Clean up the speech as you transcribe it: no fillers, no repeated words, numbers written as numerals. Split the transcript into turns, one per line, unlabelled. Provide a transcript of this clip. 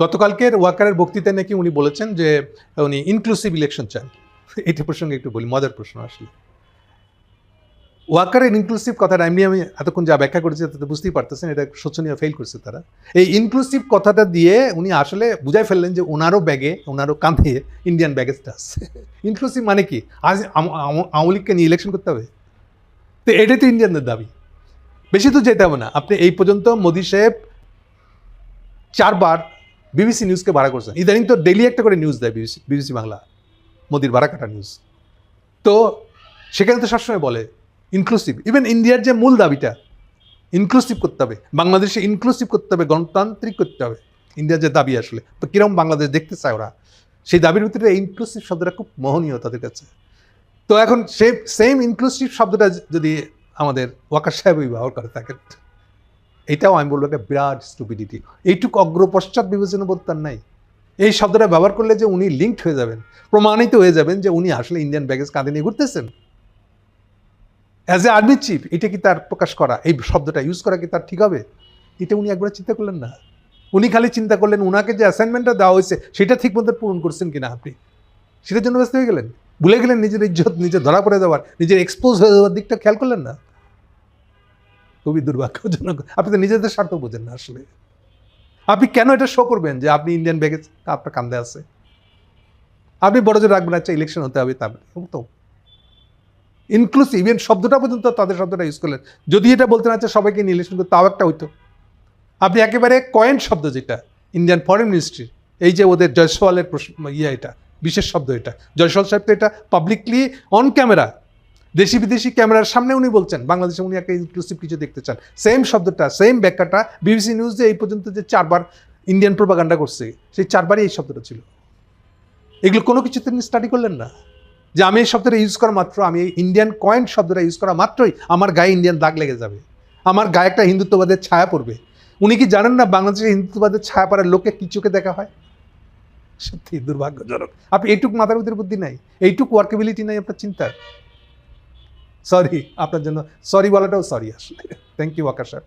গতকালকের ওয়াকারের বক্তৃতায় নাকি উনি বলেছেন যে উনি ইনক্লুসিভ ইলেকশন চান। এটা প্রসঙ্গে একটু বলি, মজার প্রশ্ন আসলে। ওয়াকারের ইনক্লুসিভ কথাটা আমি এতক্ষণ যা ব্যাখ্যা করেছি তাতে বুঝতেই পারতেছেন, এটা শোচনীয় ফেল করছে তারা। এই ইনক্লুসিভ কথাটা দিয়ে উনি আসলে বুঝাই ফেললেন যে ওনারও ব্যাগে, ওনারও কাঁধে ইন্ডিয়ান ব্যাগেজটা আছে। ইনক্লুসিভ মানে কি? আজ আওয়ামী লীগকে নিয়ে ইলেকশন করতে হবে? তো এটাই তো ইন্ডিয়ানদের দাবি। বেশি তো যেতে হবে না। আপনি এই পর্যন্ত মোদি সাহেব 4 বার বিবিসি নিউজকে ভাড়া করছেন। ইদানিং তো ডেইলি একটা করে নিউজ দেয় বিবিসি বাংলা, মোদির ভাড়া কাটা নিউজ। তো সেখানে তো সবসময় বলে ইনক্লুসিভ। ইভেন ইন্ডিয়ার যে মূল দাবিটা ইনক্লুসিভ করতে হবে, বাংলাদেশে ইনক্লুসিভ করতে হবে, গণতান্ত্রিক করতে হবে, ইন্ডিয়ার যে দাবি আসলে তো কিরকম বাংলাদেশ দেখতে চায় ওরা, সেই দাবির ভিতরে ইনক্লুসিভ শব্দটা খুব মোহনীয় তাদের কাছে। তো এখন সেম ইনক্লুসিভ শব্দটা যদি আমাদের ওয়াকার সাহেব ব্যবহার করে থাকেন, এটাও আমি বলবো একটা বিরাট স্টুপিডিটি। এইটুকু অগ্রপশ্চাৎ বিবেচনা বোধ তার নাই। এই শব্দটা ব্যবহার করলে যে উনি লিঙ্কড হয়ে যাবেন, প্রমাণিত হয়ে যাবেন যে উনি আসলে ইন্ডিয়ান ব্যাগেজ কাঁধে নিয়ে ঘুরতেছেন অ্যাজ এ আর্মি চিফ, এটা কি তার প্রকাশ করা, এই শব্দটা ইউজ করা কি তার ঠিক হবে? এটা উনি একবার চিন্তা করলেন না। উনি খালি চিন্তা করলেন ওনাকে যে অ্যাসাইনমেন্টটা দেওয়া হয়েছে সেটা ঠিক মতো পূরণ করছেন কিনা আপনি, সেটার জন্য ব্যস্ত হয়ে গেলেন। ভুলে গেলেন নিজের ইজ্জত, নিজে ধরা পড়ে যাওয়ার, নিজের এক্সপোজ হয়ে যাওয়ার দিকটা খেয়াল করলেন না। খুবই দুর্ভাগ্যজনক। আপনি তো নিজেদের স্বার্থ বোঝেন না আসলে। আপনি কেন এটা শো করবেন যে আপনি ইন্ডিয়ান ব্যাগেজ আপনার কান্দে আছে? আপনি বড় জোর রাখবেন, আচ্ছা ইলেকশন হতে হবে, তার তো ইনক্লুসিভ ইভেন শব্দটা পর্যন্ত তাদের শব্দটা ইউজ করলেন। যদি এটা বলতেন আচ্ছা সবাইকে নিয়ে ইলেকশন করতে, তাও একটা হইতো। আপনি একেবারে কয়েন শব্দ যেটা ইন্ডিয়ান ফরেন মিনিস্ট্রি, এই যে ওদের জয়সওয়ালের এটা বিশেষ শব্দ, এটা জয়সওয়াল সাহেব তো এটা পাবলিকলি অন ক্যামেরা দেশি বিদেশি ক্যামেরার সামনে উনি বলছেন বাংলাদেশে উনি একটা ইনক্লুসিভ কিছু দেখতে চান। সেম শব্দটা, সেম ব্যাখ্যাটা বিবিসি নিউজে এই পর্যন্ত যে 4 বার ইন্ডিয়ান প্রোপাগান্ডা করছে, সেই 4 বারই এই শব্দটা ছিল। এগুলো কোনো কিছু তিনি স্টাডি করলেন না যে আমি এই শব্দটা ইউজ করা মাত্র, আমি ইন্ডিয়ান কয়েন শব্দটা ইউজ করা মাত্রই আমার গায়ে ইন্ডিয়ান দাগ লেগে যাবে, আমার গায়ে একটা হিন্দুত্ববাদের ছায়া পড়বে। উনি কি জানেন না বাংলাদেশে হিন্দুত্ববাদের ছায়া পড়ার লোককে কি চোখে দেখা হয়? সত্যি দুর্ভাগ্যজনক। আপনি এইটুকু মাথার ভিতরে বুদ্ধি নাই, এইটুকু ওয়ার্কেবিলিটি নাই আপনার চিন্তার। সরি আপনার জন্য, সরি বলাটাও সরি আসলে। থ্যাংক ইউ ওয়াকার সাহেব।